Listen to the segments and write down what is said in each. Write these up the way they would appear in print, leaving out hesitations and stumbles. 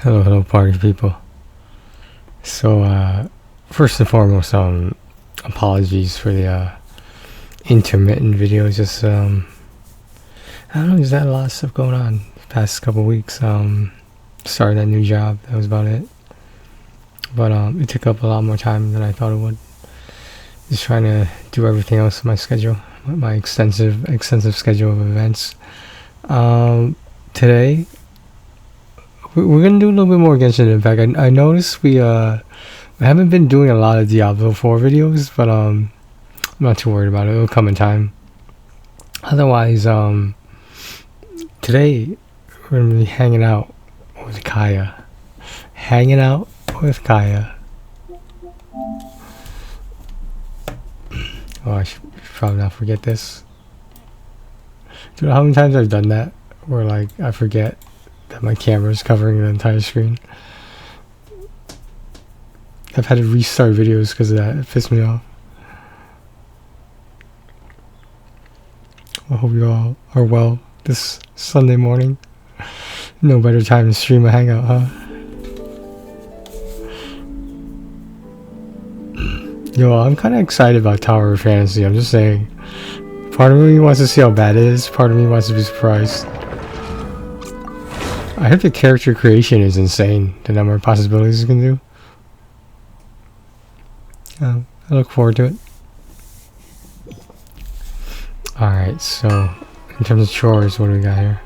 Hello, hello, party people. So, first and foremost, apologies for the intermittent videos. Just I don't know, there's had a lot of stuff going on the past couple weeks. Started that new job. That was about it. But it took up a lot more time than I thought it would. Just trying to do everything else in my schedule, my extensive schedule of events. Today, we're gonna do a little bit more Genshin. In fact, I noticed we haven't been doing a lot of Diablo 4 videos, but I'm not too worried about it. It'll come in time. Otherwise, today we're gonna be hanging out with Kaeya. Hanging out with Kaeya. Oh, I should probably not forget this. Do you know how many times I've done that? Where like I forget that my camera's covering the entire screen. I've had to restart videos because of that. It pissed me off. I hope you all are well this Sunday morning. No better time to stream a hangout, huh? Yo, I'm kind of excited about Tower of Fantasy. I'm just saying. Part of me wants to see how bad it is. Part of me wants to be surprised. I heard the character creation is insane. The number of possibilities you can do. I look forward to it. Alright, so in terms of chores, what do we got here?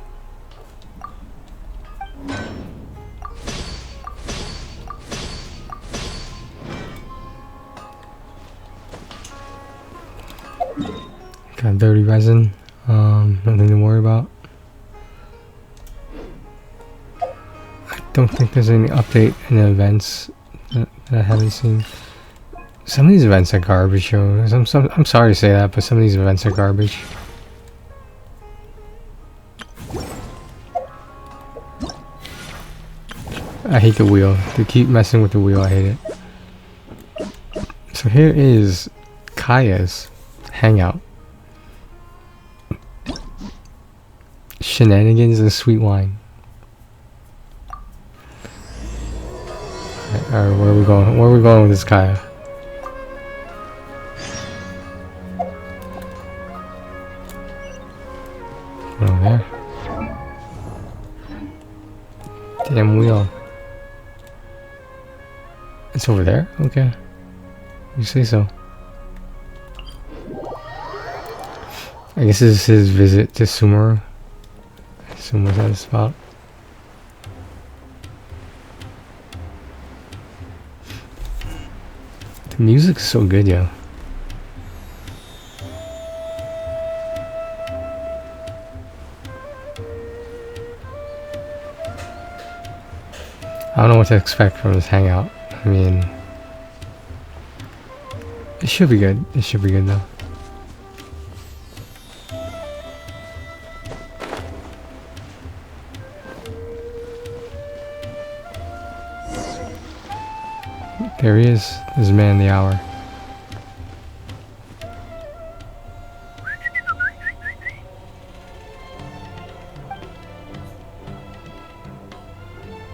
Got dirty resin. Nothing to worry about. I don't think there's any update in the events that I haven't seen. Some of these events are garbage, yo. I'm sorry to say that, but some of these events are garbage. I hate the wheel. They keep messing with the wheel. I hate it. So here is Kaeya's hangout. Shenanigans and sweet wine. Alright, where are we going? Where are we going with this Kaeya? Over there. Damn wheel. It's over there? Okay. You say so. I guess this is his visit to Sumeru. Sumeru's at the spot. The music's so good, yo. I don't know what to expect from this hangout. I mean, it should be good. It should be good though. There he is. This man of the hour.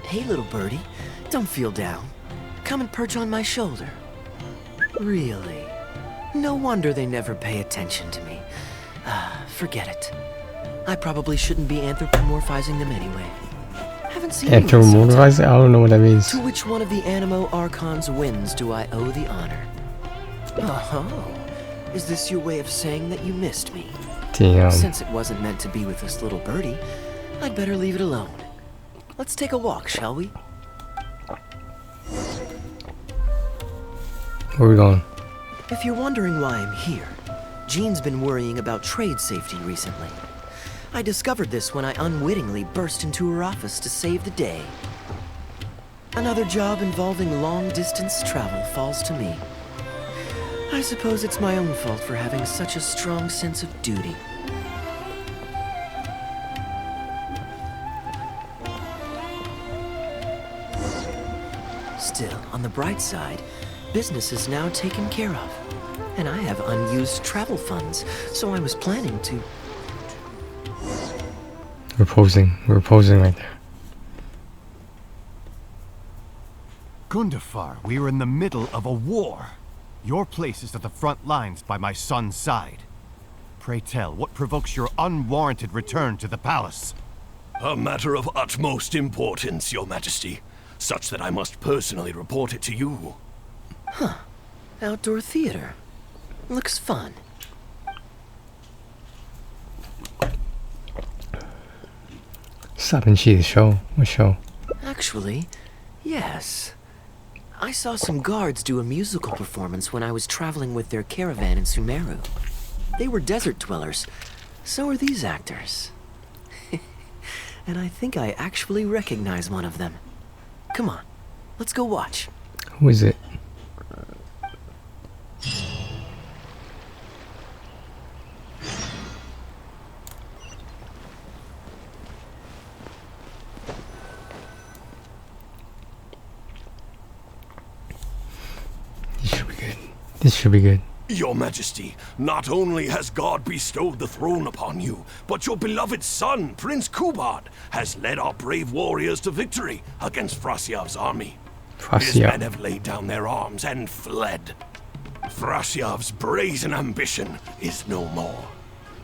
Hey, little birdie, don't feel down. Come and perch on my shoulder. Really? No wonder they never pay attention to me. Forget it. I probably shouldn't be anthropomorphizing them anyway. Haven't seen anthropomorphizing? I don't know what that means. To which one of the Animo Archon's winds do I owe the honor? Oh, is this your way of saying that you missed me? Damn. Since it wasn't meant to be with this little birdie, I'd better leave it alone. Let's take a walk, shall we? Where are we going? If you're wondering why I'm here, Jean's been worrying about trade safety recently. I discovered this when I unwittingly burst into her office to save the day. Another job involving long-distance travel falls to me. I suppose it's my own fault for having such a strong sense of duty. Still, on the bright side, business is now taken care of. And I have unused travel funds, so I was planning to... We're posing right there. Gundafar, we are in the middle of a war. Your place is at the front lines by my son's side. Pray tell, what provokes your unwarranted return to the palace? A matter of utmost importance, Your Majesty, such that I must personally report it to you. Huh. Outdoor theater. Looks fun. Stop and see the show. What show? Actually, yes. I saw some guards do a musical performance when I was traveling with their caravan in Sumeru. They were desert dwellers. So are these actors. And I think I actually recognize one of them. Come on, let's go watch. Who is it? This should be good. This should be good. Your Majesty, not only has God bestowed the throne upon you, but your beloved son, Prince Kubad, has led our brave warriors to victory against Frasyav's army. His men have laid down their arms and fled. Frasyav's brazen ambition is no more.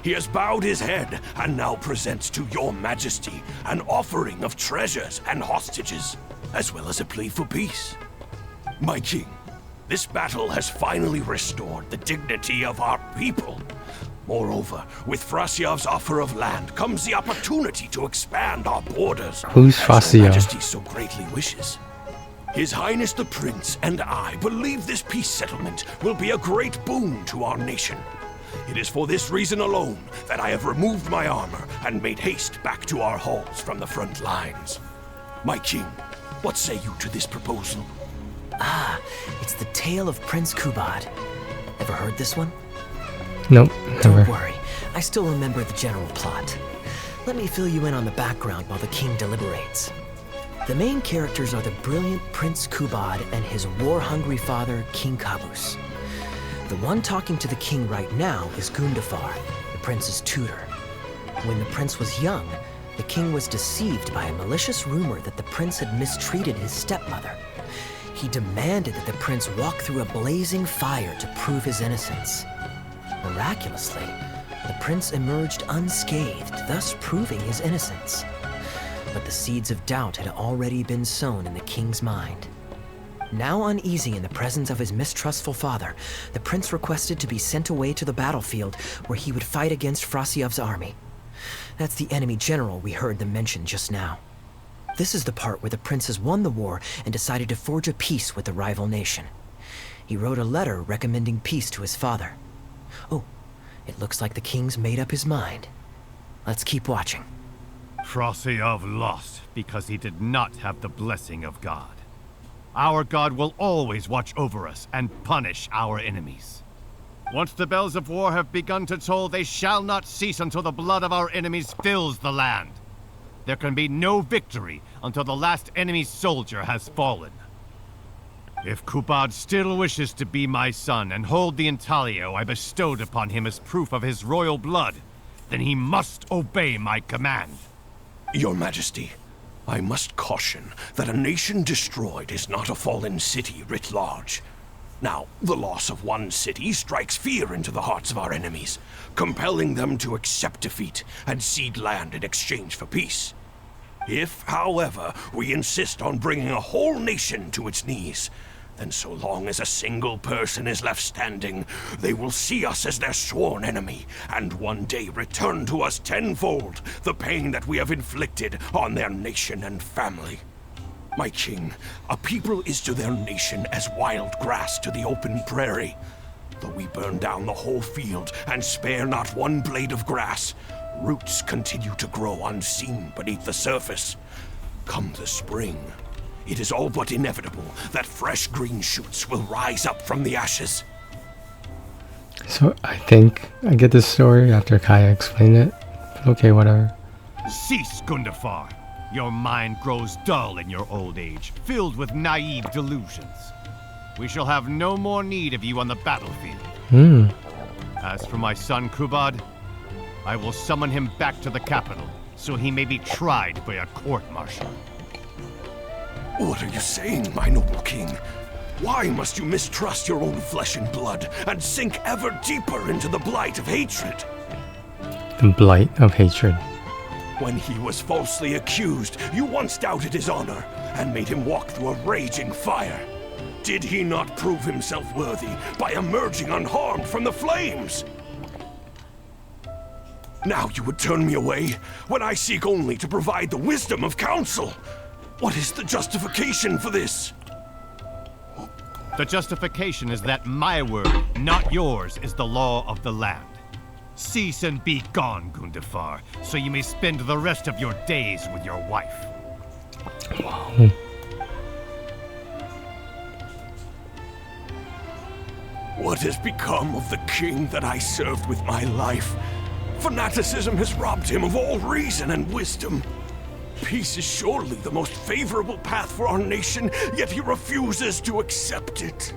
He has bowed his head and now presents to your Majesty an offering of treasures and hostages, as well as a plea for peace. My king, this battle has finally restored the dignity of our people. Moreover, with Frasyav's offer of land comes the opportunity to expand our borders. Who's as Your Frasyav? Majesty so greatly wishes. His Highness the Prince and I believe this peace settlement will be a great boon to our nation. It is for this reason alone that I have removed my armor and made haste back to our halls from the front lines. My king, what say you to this proposal? Ah, it's the tale of Prince Kubad. Ever heard this one? Nope, Don't never. worry, I still remember the general plot. Let me fill you in on the background while the king deliberates. The main characters are the brilliant Prince Kubad and his war-hungry father, King Kabus. The one talking to the king right now is Gundafar, the prince's tutor. When the prince was young, the king was deceived by a malicious rumor that the prince had mistreated his stepmother. He demanded that the prince walk through a blazing fire to prove his innocence. Miraculously, the prince emerged unscathed, thus proving his innocence. But the seeds of doubt had already been sown in the king's mind. Now uneasy in the presence of his mistrustful father, the prince requested to be sent away to the battlefield where he would fight against Frasyav's army. That's the enemy general we heard them mention just now. This is the part where the prince has won the war and decided to forge a peace with the rival nation. He wrote a letter recommending peace to his father. Oh, it looks like the king's made up his mind. Let's keep watching. Frasyav lost because he did not have the blessing of God. Our God will always watch over us and punish our enemies. Once the bells of war have begun to toll, they shall not cease until the blood of our enemies fills the land. There can be no victory until the last enemy soldier has fallen. If Kubad still wishes to be my son and hold the intaglio I bestowed upon him as proof of his royal blood, then he must obey my command. Your Majesty, I must caution that a nation destroyed is not a fallen city writ large. Now, the loss of one city strikes fear into the hearts of our enemies, compelling them to accept defeat and cede land in exchange for peace. If, however, we insist on bringing a whole nation to its knees, then so long as a single person is left standing, they will see us as their sworn enemy, and one day return to us tenfold the pain that we have inflicted on their nation and family. My king, a people is to their nation as wild grass to the open prairie. Though we burn down the whole field and spare not one blade of grass, roots continue to grow unseen beneath the surface. Come the spring, it is all but inevitable that fresh green shoots will rise up from the ashes. So I think I get this story after Kaeya explained it. Okay, whatever. Cease, Gundafar. Your mind grows dull in your old age, filled with naive delusions. We shall have no more need of you on the battlefield. As for my son Kubad, I will summon him back to the capital, so he may be tried by a court-martial. What are you saying, my noble king? Why must you mistrust your own flesh and blood and sink ever deeper into the blight of hatred? The blight of hatred. When he was falsely accused, you once doubted his honor and made him walk through a raging fire. Did he not prove himself worthy by emerging unharmed from the flames? Now you would turn me away when I seek only to provide the wisdom of counsel. What is the justification for this? The justification is that my word, not yours, is the law of the land. Cease and be gone, Gundafar, so you may spend the rest of your days with your wife. Wow. What has become of the king that I served with my life? Fanaticism has robbed him of all reason and wisdom. Peace is surely the most favorable path for our nation, yet he refuses to accept it.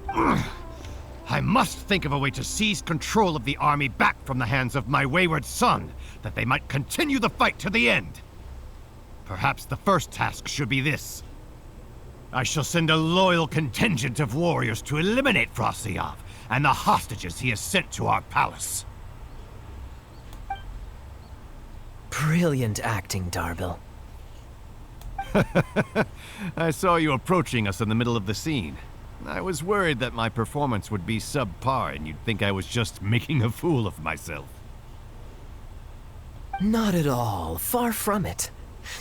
I must think of a way to seize control of the army back from the hands of my wayward son, that they might continue the fight to the end. Perhaps the first task should be this. I shall send a loyal contingent of warriors to eliminate Frosiyov and the hostages he has sent to our palace. Brilliant acting, Darbil. I saw you approaching us in the middle of the scene. I was worried that my performance would be subpar and you'd think I was just making a fool of myself. Not at all. Far from it.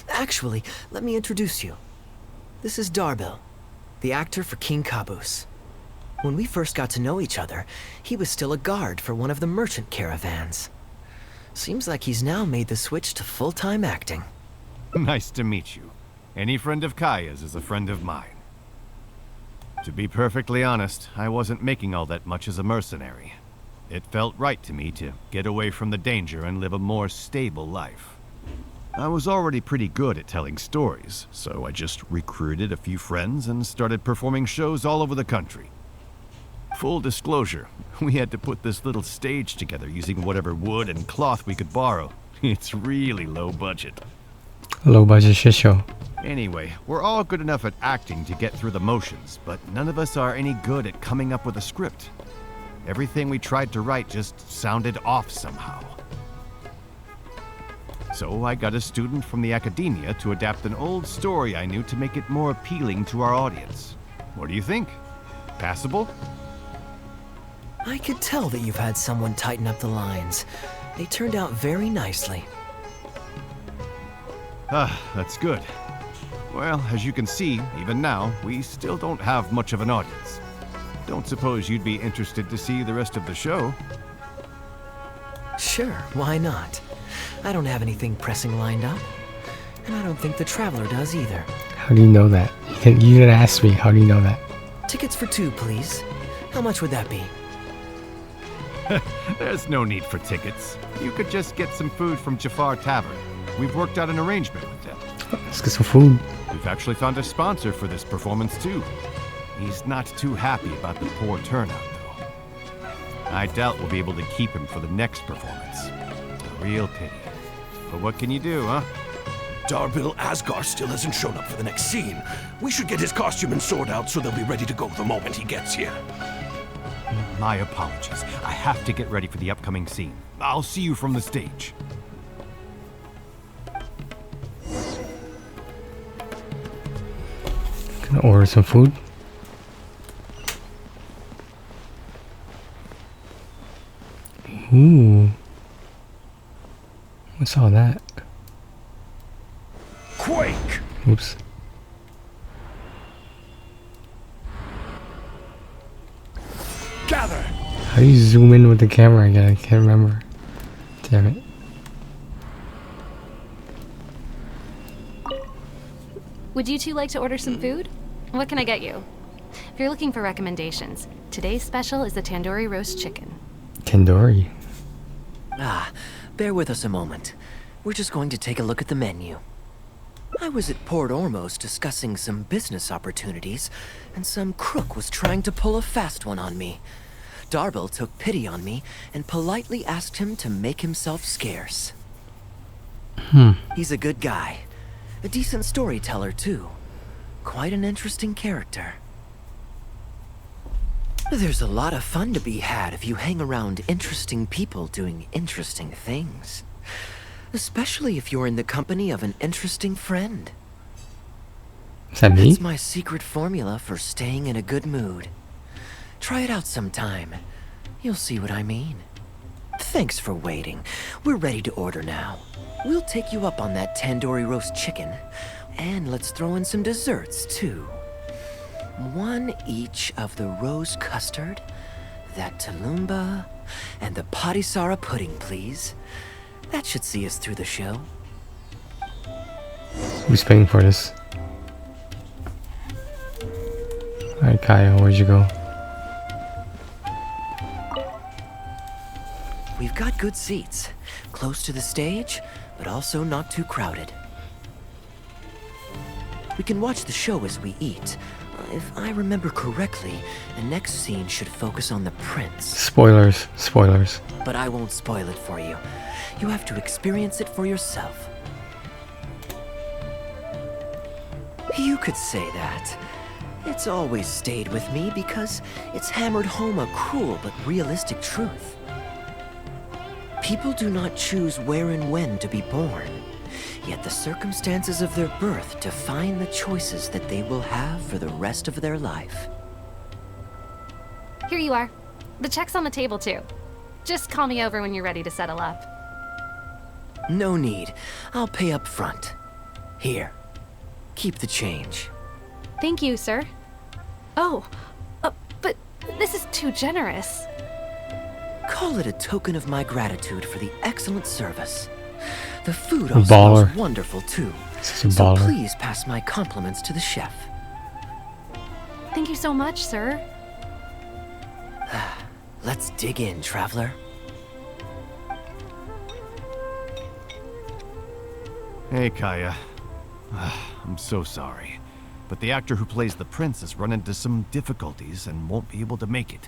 Actually, let me introduce you. This is Darbil, the actor for King Caboose. When we first got to know each other, he was still a guard for one of the merchant caravans. Seems like he's now made the switch to full-time acting. Nice to meet you. Any friend of Kaeya's is a friend of mine. To be perfectly honest, I wasn't making all that much as a mercenary. It felt right to me to get away from the danger and live a more stable life. I was already pretty good at telling stories, so I just recruited a few friends and started performing shows all over the country. Full disclosure, we had to put this little stage together using whatever wood and cloth we could borrow. It's really low budget. Low budget shit show. Anyway, we're all good enough at acting to get through the motions, but none of us are any good at coming up with a script. Everything we tried to write just sounded off somehow. So I got a student from the academia to adapt an old story I knew to make it more appealing to our audience. What do you think? Passable? I could tell that you've had someone tighten up the lines. They turned out very nicely. Ah, that's good. Well, as you can see, even now, we still don't have much of an audience. Don't suppose you'd be interested to see the rest of the show? Sure, why not? I don't have anything pressing lined up. And I don't think the Traveler does either. How do you know that? You didn't ask me. How do you know that? Tickets for 2, please. How much would that be? There's no need for tickets. You could just get some food from Jafar Tavern. We've worked out an arrangement with them. Let's get some food. We've actually found a sponsor for this performance, too. He's not too happy about the poor turnout, though. I doubt we'll be able to keep him for the next performance. A real pity. But what can you do, huh? Darbil Asgar still hasn't shown up for the next scene. We should get his costume and sword out so they'll be ready to go the moment he gets here. My apologies. I have to get ready for the upcoming scene. I'll see you from the stage. Gonna order some food. Ooh. What's all that? Quake! Oops. Gather! How do you zoom in with the camera again? I can't remember. Damn it. Would you two like to order some food? What can I get you? If you're looking for recommendations, today's special is the tandoori roast chicken. Tandoori. Ah, bear with us a moment. We're just going to take a look at the menu. I was at Port Ormos discussing some business opportunities, and some crook was trying to pull a fast one on me. Darbil took pity on me and politely asked him to make himself scarce. He's a good guy, A decent storyteller, too. Quite an interesting character. There's a lot of fun to be had if you hang around interesting people doing interesting things. Especially if you're in the company of an interesting friend. Is that me? That's my secret formula for staying in a good mood. Try it out sometime. You'll see what I mean. Thanks for waiting. We're ready to order now. We'll take you up on that tandoori roast chicken. And let's throw in some desserts, too. One each of the rose custard, that talumba, and the patisara pudding, please. That should see us through the show. Who's paying for this? Alright, Kaeya, where'd you go? We've got good seats, close to the stage, but also not too crowded. We can watch the show as we eat. If I remember correctly, the next scene should focus on the prince. Spoilers, spoilers. But I won't spoil it for you. You have to experience it for yourself. You could say that. It's always stayed with me because it's hammered home a cruel but realistic truth. People do not choose where and when to be born, yet the circumstances of their birth define the choices that they will have for the rest of their life. Here you are. The check's on the table, too. Just call me over when you're ready to settle up. No need. I'll pay up front. Here. Keep the change. Thank you, sir. Oh, but this is too generous. Call it a token of my gratitude for the excellent service. The food also Baller. was wonderful, too. This is a So baller. please pass my compliments to the chef. Thank you so much, sir. Let's dig in, traveler. Hey, Kaeya. I'm so sorry, but the actor who plays the prince has run into some difficulties and won't be able to make it.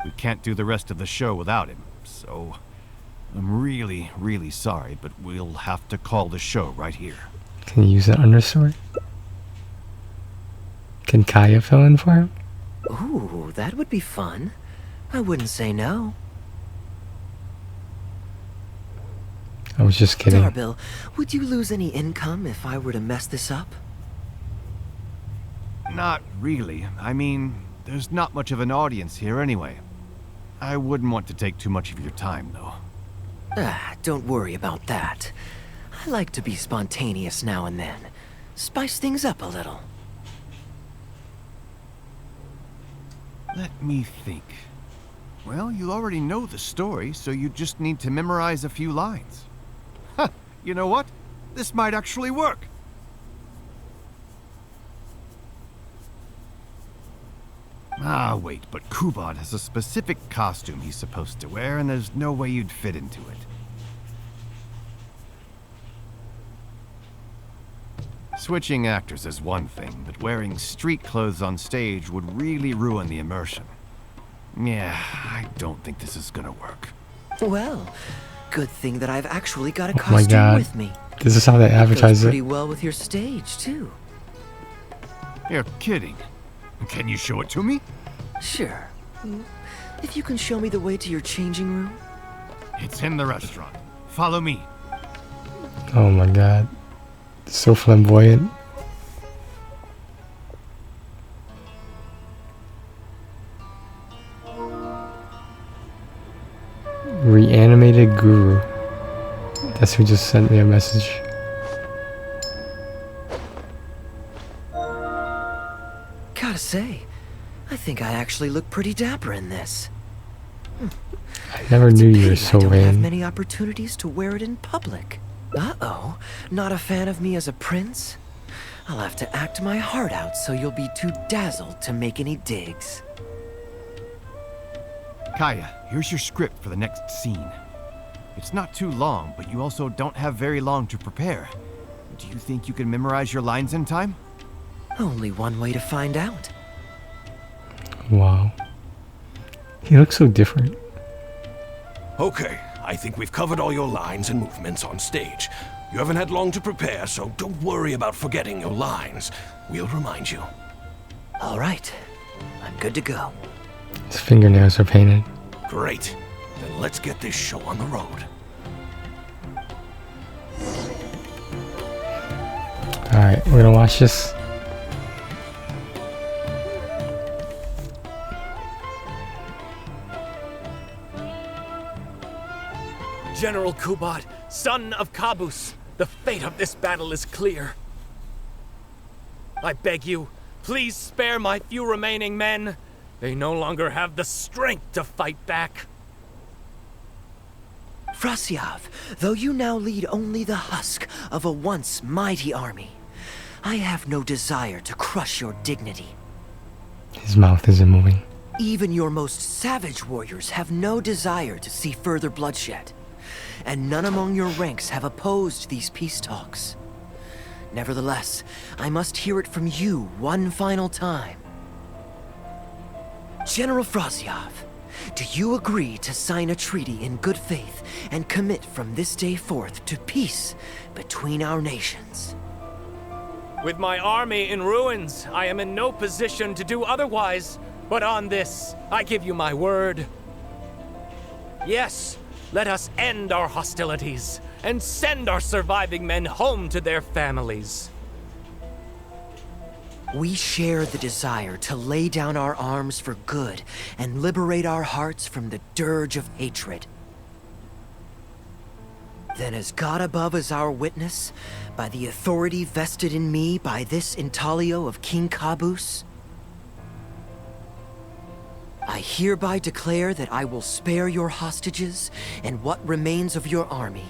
We can't do the rest of the show without him, so I'm really, really sorry, but we'll have to call the show right here. Can you use that understory? Can Kaeya fill in for him? Ooh, that would be fun. I wouldn't say no. I was just kidding. Darbil, would you lose any income if I were to mess this up? Not really. I mean, there's not much of an audience here anyway. I wouldn't want to take too much of your time, though. Don't worry about that. I like to be spontaneous now and then. Spice things up a little. Let me think. Well, you already know the story, so you just need to memorize a few lines. Huh, you know what? This might actually work. Ah, wait, but Kubot has a specific costume he's supposed to wear, and there's no way you'd fit into it. Switching actors is one thing, but wearing street clothes on stage would really ruin the immersion. Yeah, I don't think this is gonna work. Well, good thing that I've actually got a Oh my costume God. with me. This is how they advertise Goes pretty it. well with your stage, too. You're kidding. Can you show it to me? Sure. If you can show me the way to your changing room. It's in the restaurant. Follow me. Oh my God. So flamboyant. Reanimated Guru. That's who just sent me a message. Gotta say, I think I actually look pretty dapper in this. I never knew you were Pity so I don't have vain. many opportunities to wear it in public. Uh-oh, not a fan of me as a prince? I'll have to act my heart out so you'll be too dazzled to make any digs. Kaeya, here's your script for the next scene. It's not too long, but you also don't have very long to prepare. Do you think you can memorize your lines in time? Only one way to find out. Wow. He looks so different. Okay, I think we've covered all your lines and movements on stage. You haven't had long to prepare, so don't worry about forgetting your lines. We'll remind you. All right. I'm good to go. His fingernails are painted. Great. Then let's get this show on the road. Alright, we're gonna watch this. General Kubad, son of Kabus, the fate of this battle is clear. I beg you, please spare my few remaining men. They no longer have the strength to fight back. Frasiav, though you now lead only the husk of a once mighty army, I have no desire to crush your dignity. His mouth isn't moving. Even your most savage warriors have no desire to see further bloodshed, and none among your ranks have opposed these peace talks. Nevertheless, I must hear it from you one final time. General Frasiav, do you agree to sign a treaty in good faith and commit from this day forth to peace between our nations? With my army in ruins, I am in no position to do otherwise, but on this, I give you my word. Yes, let us end our hostilities and send our surviving men home to their families. We share the desire to lay down our arms for good and liberate our hearts from the dirge of hatred. Then as God above is our witness, by the authority vested in me by this intaglio of King Kabus, I hereby declare that I will spare your hostages and what remains of your army.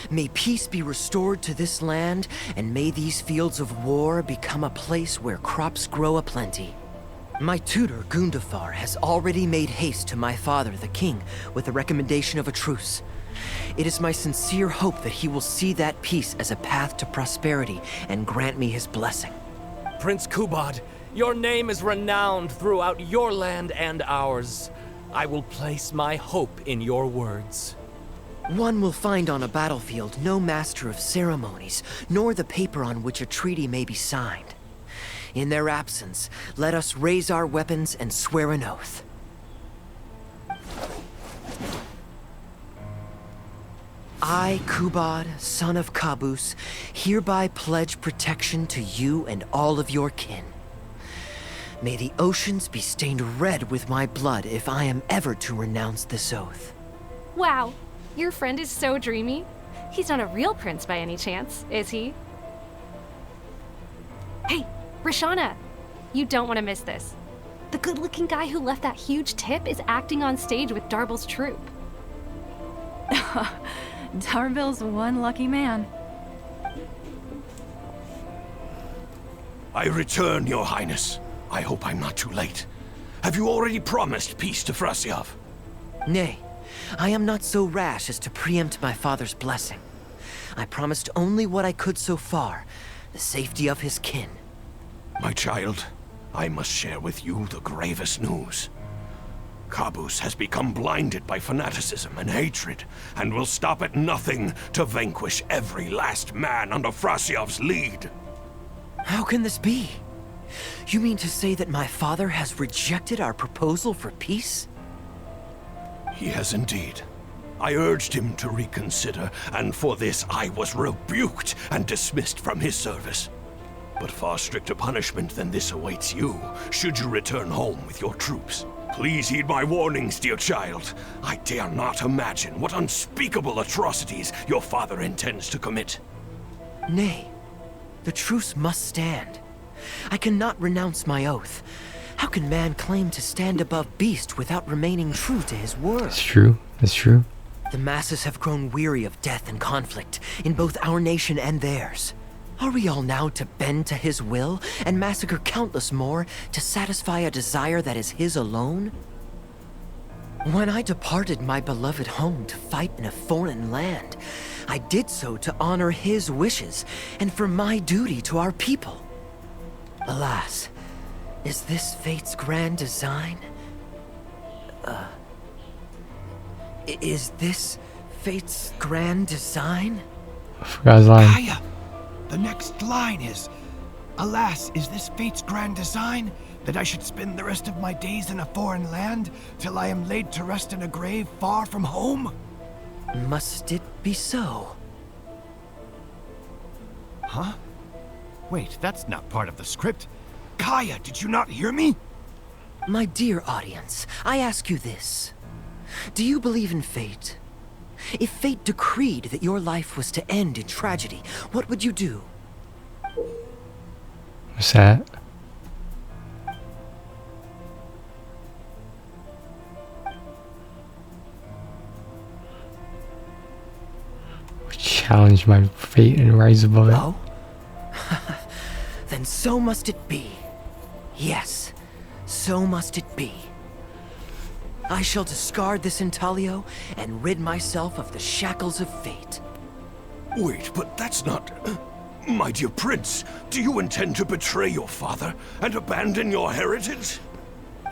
May peace be restored to this land, and may these fields of war become a place where crops grow aplenty. My tutor, Gundafar, has already made haste to my father, the king, with the recommendation of a truce. It is my sincere hope that he will see that peace as a path to prosperity and grant me his blessing. Prince Kubad, your name is renowned throughout your land and ours. I will place my hope in your words. One will find on a battlefield no master of ceremonies, nor the paper on which a treaty may be signed. In their absence, let us raise our weapons and swear an oath. I, Kubad, son of Kabus, hereby pledge protection to you and all of your kin. May the oceans be stained red with my blood if I am ever to renounce this oath. Wow, your friend is so dreamy. He's not a real prince by any chance, is he? Hey, Rashana, you don't want to miss this. The good-looking guy who left that huge tip is acting on stage with Darbel's troupe. Darbel's one lucky man. I return, Your Highness. I hope I'm not too late. Have you already promised peace to Frasiav? Nay, I am not so rash as to preempt my father's blessing. I promised only what I could so far, the safety of his kin. My child, I must share with you the gravest news. Kabus has become blinded by fanaticism and hatred, and will stop at nothing to vanquish every last man under Frasiav's lead. How can this be? You mean to say that my father has rejected our proposal for peace? He has indeed. I urged him to reconsider, and for this I was rebuked and dismissed from his service. But far stricter punishment than this awaits you, should you return home with your troops. Please heed my warnings, dear child. I dare not imagine what unspeakable atrocities your father intends to commit. Nay, the truce must stand. I cannot renounce my oath. How can man claim to stand above beast without remaining true to his word? It's true. It's true. The masses have grown weary of death and conflict in both our nation and theirs. Are we all now to bend to his will and massacre countless more to satisfy a desire that is his alone? When I departed my beloved home to fight in a foreign land, I did so to honor his wishes and for my duty to our people. Alas, is this fate's grand design? Is this Fate's grand design? I forgot his line. Kaeya, the next line is, "Alas, is this fate's grand design, that I should spend the rest of my days in a foreign land, till I am laid to rest in a grave far from home?" Must it be so? Huh? Wait, that's not part of the script. Kaeya, did you not hear me? My dear audience, I ask you this. Do you believe in fate? If fate decreed that your life was to end in tragedy, what would you do? What's that? Challenge my fate and rise above it. Oh? Then so must it be. Yes, so must it be. I shall discard this intaglio and rid myself of the shackles of fate. Wait, but that's not... My dear prince, do you intend to betray your father and abandon your heritage?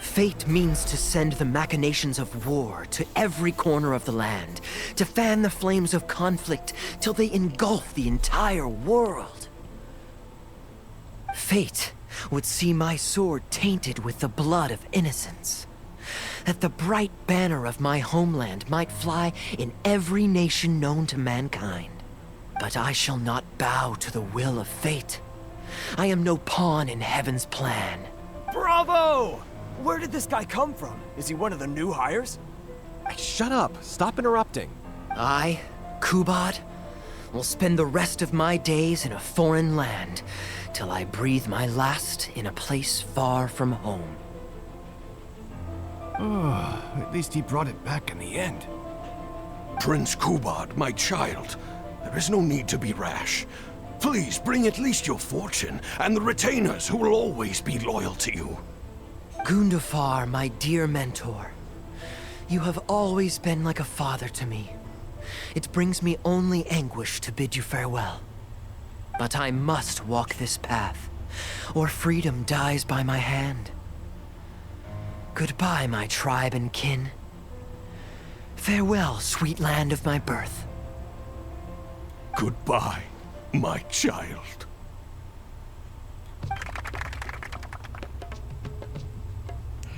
Fate means to send the machinations of war to every corner of the land, to fan the flames of conflict till they engulf the entire world. Fate would see my sword tainted with the blood of innocents, that the bright banner of my homeland might fly in every nation known to mankind. But I shall not bow to the will of fate. I am no pawn in heaven's plan. Bravo! Where did this guy come from? Is he one of the new hires? Hey, shut up. Stop interrupting. I, Kubad, will spend the rest of my days in a foreign land till I breathe my last in a place far from home. At least he brought it back in the end. Prince Kubad, my child, there is no need to be rash. Please bring at least your fortune and the retainers who will always be loyal to you. Gundafar, my dear mentor, you have always been like a father to me. It brings me only anguish to bid you farewell. But I must walk this path, or freedom dies by my hand. Goodbye, my tribe and kin. Farewell, sweet land of my birth. Goodbye, my child.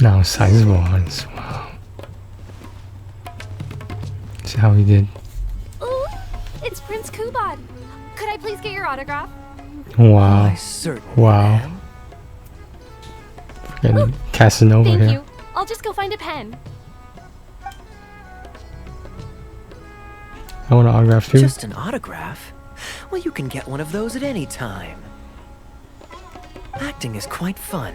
Now sizable ones. Wow. See how he did. Ooh, it's Prince Kubad. Could I please get your autograph? Wow. I certainly Wow. am. Freaking Casanova Thank here. you. I'll just go find a pen. I want an autograph too. Just an autograph? Well, you can get one of those at any time. Acting is quite fun.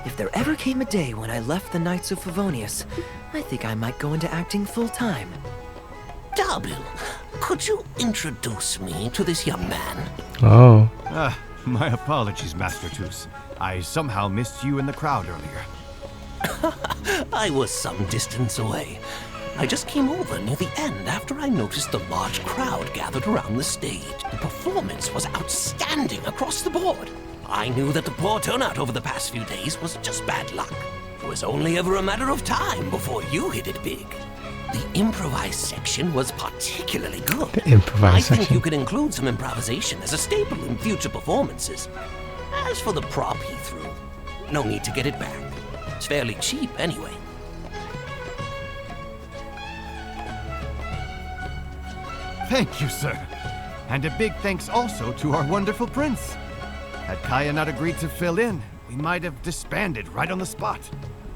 If there ever came a day when I left the Knights of Favonius, I think I might go into acting full-time. Darbil, could you introduce me to this young man? Oh. My apologies, Master Toos. I somehow missed you in the crowd earlier. I was some distance away. I just came over near the end after I noticed the large crowd gathered around the stage. The performance was outstanding across the board. I knew that the poor turnout over the past few days was just bad luck. It was only ever a matter of time before you hit it big. The improvised section was particularly good. The improvised I think section. you could include some improvisation as a staple in future performances. As for the prop he threw, no need to get it back. It's fairly cheap anyway. Thank you, sir. And a big thanks also to our wonderful prince. Had Kaeya not agreed to fill in, we might have disbanded right on the spot.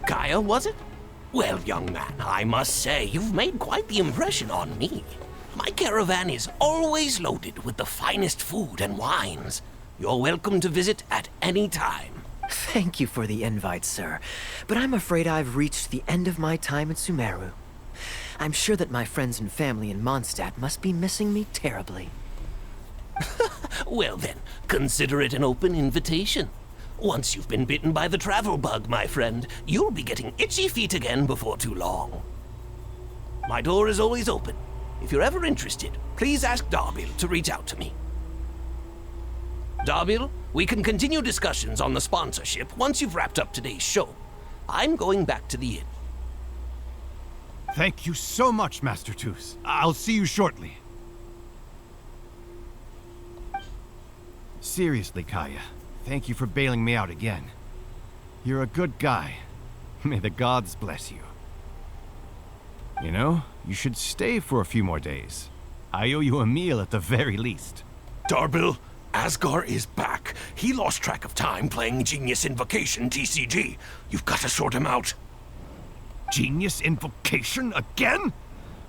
Kaeya, was it? Well, young man, I must say you've made quite the impression on me. My caravan is always loaded with the finest food and wines. You're welcome to visit at any time. Thank you for the invite, sir, but I'm afraid I've reached the end of my time in Sumeru. I'm sure that my friends and family in Mondstadt must be missing me terribly. Well then, consider it an open invitation. Once you've been bitten by the travel bug, my friend, you'll be getting itchy feet again before too long. My door is always open. If you're ever interested, please ask Darbil to reach out to me. Darbil, we can continue discussions on the sponsorship once you've wrapped up today's show. I'm going back to the inn. Thank you so much, Master Toos. I'll see you shortly. Seriously, Kaeya, thank you for bailing me out again. You're a good guy. May the gods bless you. You know, you should stay for a few more days. I owe you a meal at the very least. Darbil, Asgar is back. He lost track of time playing Genius Invocation TCG. You've got to sort him out. Genius Invocation again?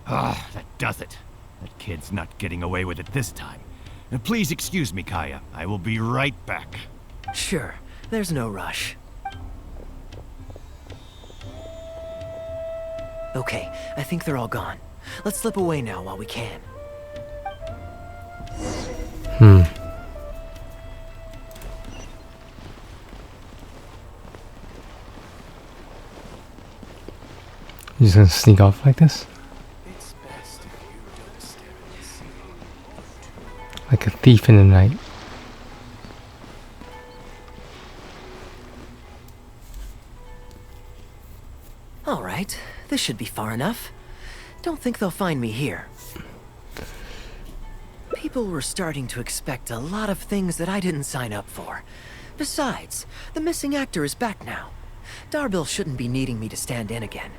Ah, that does it. That kid's not getting away with it this time. Now, please excuse me, Kaeya. I will be right back. Sure, there's no rush. Okay, I think they're all gone. Let's slip away now while we can. You just gonna sneak off like this? Like a thief in the night. All right, this should be far enough. Don't think they'll find me here. People were starting to expect a lot of things that I didn't sign up for. Besides, the missing actor is back now. Darbil shouldn't be needing me to stand in again.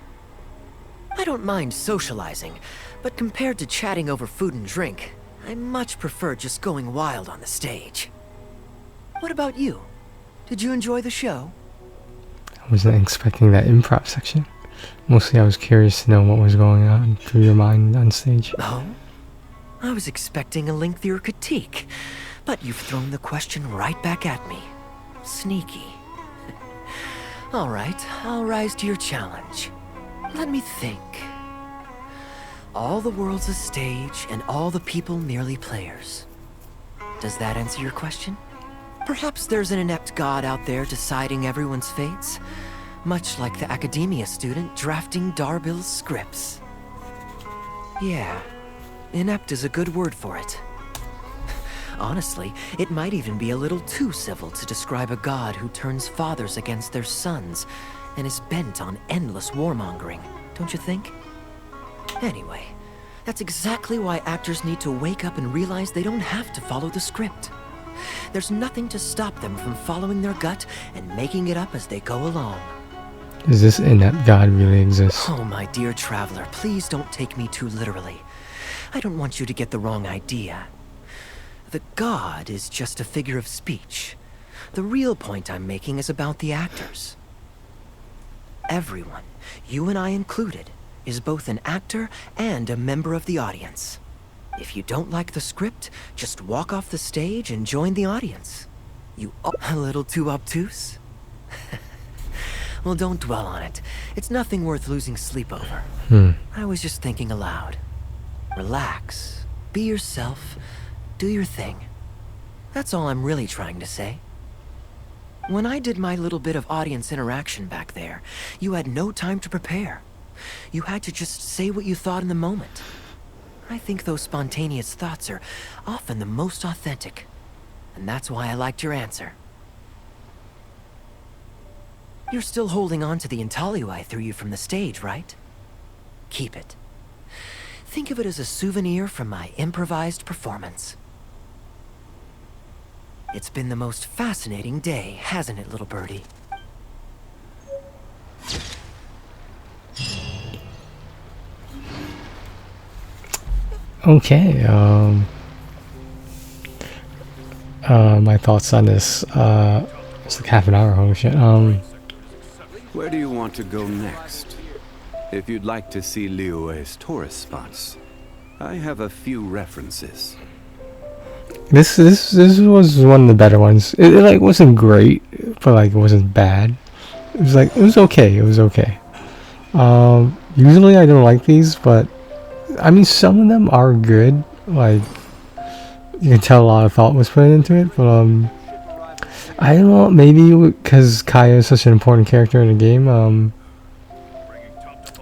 I don't mind socializing, but compared to chatting over food and drink, I much prefer just going wild on the stage. What about you? Did you enjoy the show? I wasn't expecting that improv section. Mostly I was curious to know what was going on through your mind on stage. Oh? I was expecting a lengthier critique, but you've thrown the question right back at me. Sneaky. All right, I'll rise to your challenge. Let me think. All the world's a stage, and all the people merely players. Does that answer your question? Perhaps there's an inept god out there deciding everyone's fates, much like the academia student drafting Darbil's scripts. Yeah, inept is a good word for it. Honestly, it might even be a little too civil to describe a god who turns fathers against their sons and is bent on endless warmongering, don't you think? Anyway, that's exactly why actors need to wake up and realize they don't have to follow the script. There's nothing to stop them from following their gut and making it up as they go along. Does this inept god really exist? Oh, my dear traveler, please don't take me too literally. I don't want you to get the wrong idea. The god is just a figure of speech. The real point I'm making is about the actors. Everyone, you and I included, is both an actor and a member of the audience. If you don't like the script, just walk off the stage and join the audience. You a little too obtuse? Well, don't dwell on it. It's nothing worth losing sleep over. I was just thinking aloud. Relax, be yourself, do your thing. That's all I'm really trying to say. When I did my little bit of audience interaction back there, you had no time to prepare. You had to just say what you thought in the moment. I think those spontaneous thoughts are often the most authentic. And that's why I liked your answer. You're still holding on to the intaglio I threw you from the stage, right? Keep it. Think of it as a souvenir from my improvised performance. It's been the most fascinating day, hasn't it, little birdie? Okay, my thoughts on this, it's like half an hour, holy shit. Where do you want to go next? If you'd like to see Liyue's tourist spots, I have a few references. This was one of the better ones. It like wasn't great, but like it wasn't bad. It was like, it was okay, usually I don't like these, but I mean, some of them are good. Like, you can tell a lot of thought was put into it, but I don't know, maybe because Kaeya is such an important character in the game,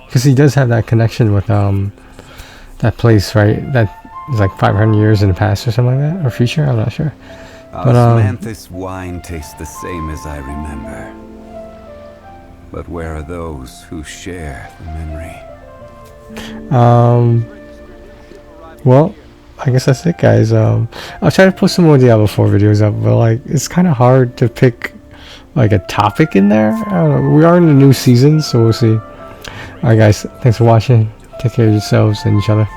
because he does have that connection with that place, right? That is like 500 years in the past or something like that, or future, I'm not sure. But Osmanthus wine tastes the same as I remember. But where are those who share the memory? Well, I guess that's it, guys. I'll try to put some more Diablo 4 videos up, but like it's kind of hard to pick like a topic in there. I don't know. We are in a new season, so we'll see. Alright guys, thanks for watching. Take care of yourselves and each other.